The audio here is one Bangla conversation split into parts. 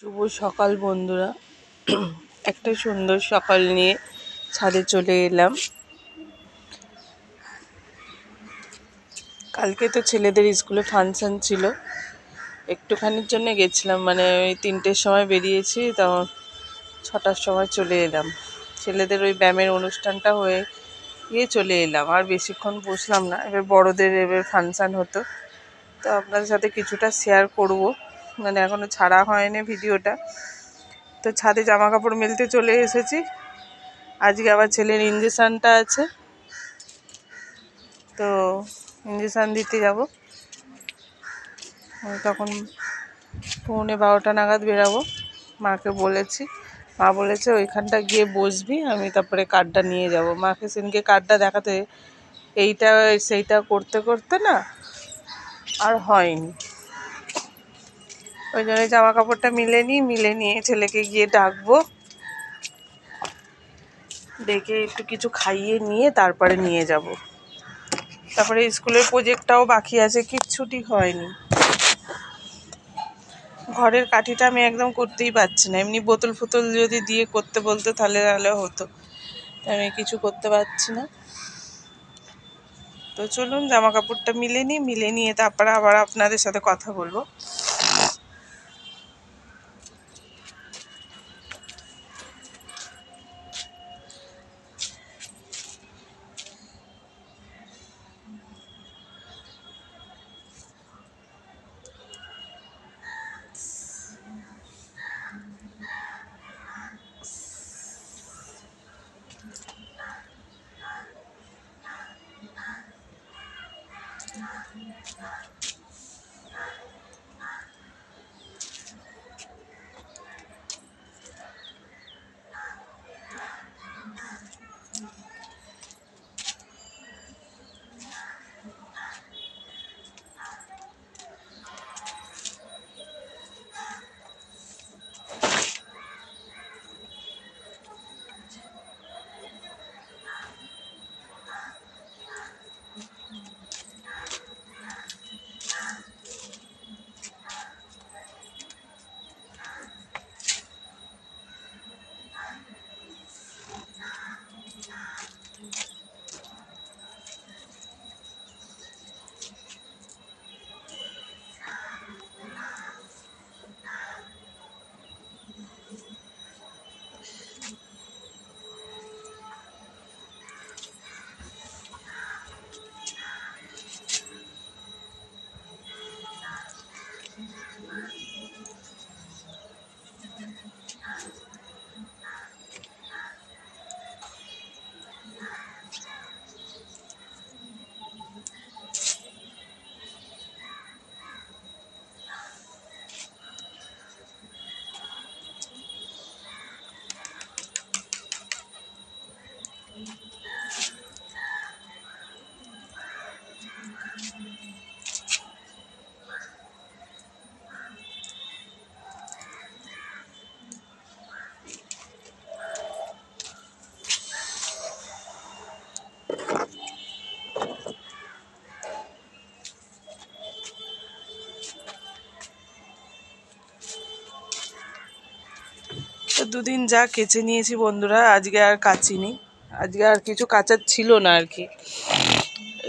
শুভ সকাল বন্ধুরা। একটা সুন্দর সকাল নিয়ে ছাদে চলে এলাম। কালকে তো ছেলেদের স্কুলে ফাংশন ছিল, একটুখানির জন্য গেছিলাম, মানে ওই 3টের সময় বেরিয়েছি, তখন 6টার সময় চলে এলাম। ছেলেদের ওই ব্যায়ামের অনুষ্ঠানটা হয়ে গিয়ে চলে এলাম, আর বেশিক্ষণ বসলাম না। এবার বড়দের ফাংশন হতো, তো আপনাদের সাথে কিছুটা শেয়ার করব, মানে এখনও ছাড়া হয়নি ভিডিওটা। তো ছাদে জামা কাপড় মেলতে চলে এসেছি। আজকে আবার ছেলের ইঞ্জেকশানটা আছে, তো ইঞ্জেকশান দিতে যাব। তখন 11:45 নাগাদ বেরাবো। মাকে বলেছি, মা বলেছে ওইখানটা গিয়ে বসবি, আমি তারপরে কার্ডটা নিয়ে যাব। মাকে সেদিনকে কার্ডটা দেখাতে এইটা সেইটা করতে করতে না আর হয়নি, ওই জন্য জামা কাপড়টা মিলে নিয়ে ছেলেকে গিয়ে ডাকবো, ডেকে একটু কিছু খাইয়ে নিয়ে তারপরে নিয়ে যাব। তারপরে স্কুলের প্রজেক্টটাও বাকি আছে, কিচ্ছুটি হয়নি। ঘরের কাঠিটা আমি একদম করতেই পারছি না। এমনি বোতল ফোতল যদি দিয়ে করতে বলতো তাহলে হতো, আমি কিছু করতে পারছি না। তো চলুন জামা কাপড়টা মিলে নিয়ে তারপরে আবার আপনাদের সাথে কথা বলবো। তো দুদিন যা কেচে নিয়েছি বন্ধুরা, আজকে আর কাচিনি। আজকে আর কিছু কাচার ছিল না আর কি,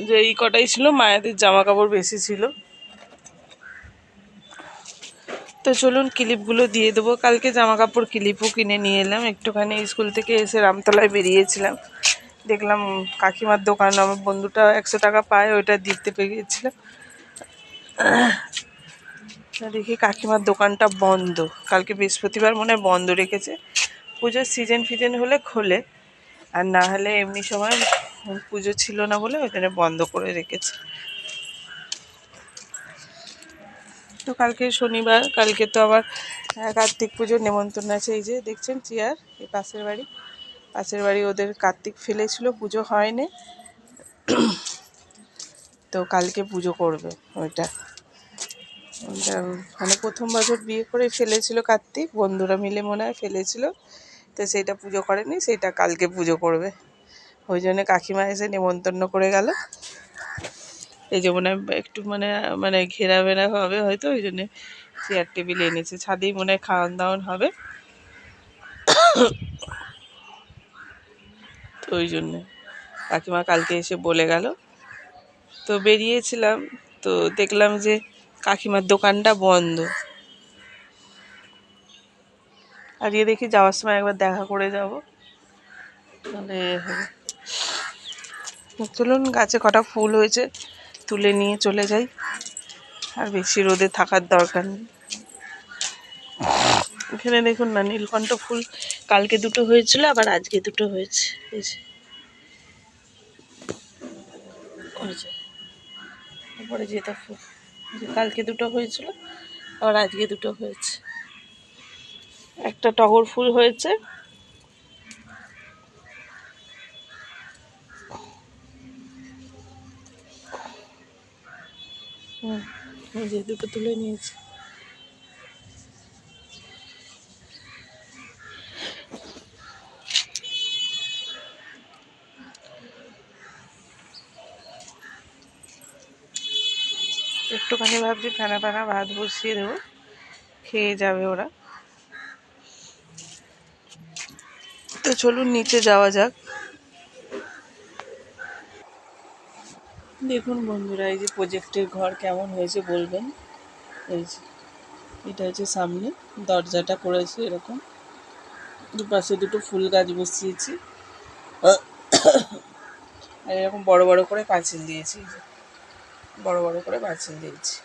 যে এই কটাই ছিল। মায়েদের জামা কাপড় বেশি ছিল। তো চলুন ক্লিপগুলো দিয়ে দেবো। কালকে জামা কাপড় ক্লিপও কিনে নিয়ে এলাম। একটুখানি স্কুল থেকে এসে রামতলায় বেরিয়েছিলাম, দেখলাম কাকিমার দোকান, আমার বন্ধুটা 100 টাকা পায়, ওইটা দিতে পেরেছিলাম। দেখি কাকিমার দোকানটা বন্ধ, কালকে বৃহস্পতিবার মনে হয় বন্ধ রেখেছে। পুজোর সিজন হলে খোলে, আর না হলে এমনি সময় পুজো ছিল না বলে ওই জন্য বন্ধ করে রেখেছে। তো কালকে শনিবার, কালকে তো আবার কার্তিক পুজোর নেমন্তন্ন আছে। এই যে দেখছেন চেয়ার, এই পাশের বাড়ি ওদের কার্তিক ফেলেছিল, পুজো হয়নি, তো কালকে পুজো করবে। ওইটা মানে প্রথম বছর বিয়ে করে ফেলেছিল কার্তিক, বন্ধুরা মিলে মনে হয় ফেলেছিল, তো সেইটা পুজো করেনি, সেইটা কালকে পুজো করবে। ওই জন্য কাকিমা এসে নেমন্তন্ন করে গেল। এই যে মনে হয় একটু মানে ঘেরা বেরা হবে হয়তো, ওই জন্যে চেয়ার টেবিল এনেছে, ছাদেই মনে হয় খাওয়ান দাওয়ান হবে, তো ওই জন্যে কাকিমা কালকে এসে বলে গেল। তো বেরিয়েছিলাম, তো দেখলাম যে কাকিমার দোকানটা বন্ধ। আজকে দেখি যাওয়ার সময় একবার দেখা করে যাব, মানে চলুন গাছে কটা ফুল হয়েছে তুলে নিয়ে চলে যাই, আর বেশি রোদে থাকার দরকার নেই। এখানে দেখুন না, নীলকণ্ঠ ফুল কালকে দুটো হয়েছিল, আবার আজকে দুটো হয়েছে। এই যে উপরে যেটা ফুল, কালকে দুটো হয়েছিল, আবার আজকে দুটো হয়েছে। একটা টগর ফুল হয়েছে, এই যে দুটো তুলে নিয়েছি। একটুখানি ভাবছি ফেনা ফেনা ভাত বসিয়ে দেবো, খেয়ে যাবে ওরা। তো চলুন নিচে যাওয়া যাক। দেখুন বন্ধুরা, এই যে প্রজেক্টের ঘর কেমন হয়েছে বলবেন। এই যে এটা হচ্ছে সামনে, দরজাটা করেছে এরকম, দুপাশে দুটো ফুল গাছ বসিয়েছি, আর এরকম বড় বড় করে পাঁচিল দিয়েছি, বড় বড় করে পাঁচিল দিয়েছি।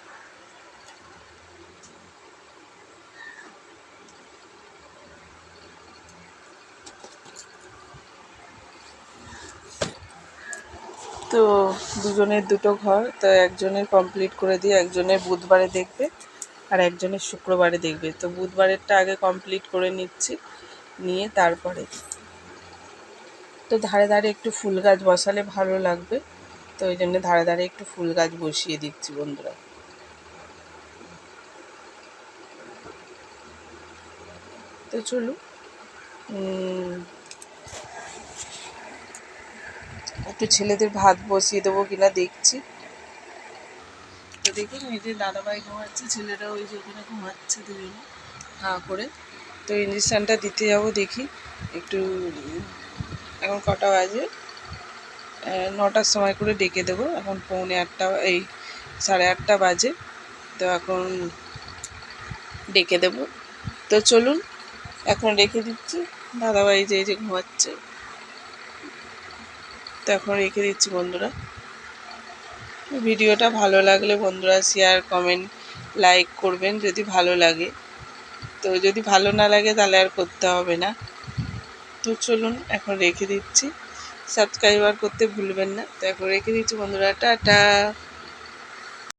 তো দুজনের দুটো ঘর, তো একজনের কমপ্লিট করে দিয়ে একজনের বুধবারে দেখবে আর একজনের শুক্রবারে দেখবে। তো বুধবারেরটা আগে কমপ্লিট করে নিচ্ছি, নিয়ে তারপরে তো ধারে ধারে একটু ফুল গাছ বসালে ভালো লাগবে, তো ওই জন্য ধারে ধারে একটু ফুল গাছ বসিয়ে দিচ্ছি বন্ধুরা। তো চলুন একটু ছেলেদের ভাত বসিয়ে দেবো কিনা দেখছি। তো দেখুন এই যে দাদাভাই ঘুমাচ্ছে, ছেলেরা ওই যে ওখানে ঘুমাচ্ছে দুজনে হাঁ করে। তো ইঞ্জেকশানটা দিতে যাবো, দেখি একটু, এখন কটা বাজে, 9টার সময় করে ডেকে দেবো, এখন 7:45, এই 8:30 বাজে, তো এখন ডেকে দেবো। তো চলুন এখন রেখে দিচ্ছি, দাদাভাই যে এই যে ঘুমাচ্ছে, তো এখন রেখে দিচ্ছি বন্ধুরা। ভিডিওটা ভালো লাগলে বন্ধুরা শেয়ার কমেন্ট লাইক করবেন যদি ভালো লাগে, তো যদি ভালো না লাগে তাহলে আর করতে হবে না। তো চলুন এখন রেখে দিচ্ছি, সাবস্ক্রাইবার করতে ভুলবেন না। তো এখন রেখে দিচ্ছি বন্ধুরা, টাটা।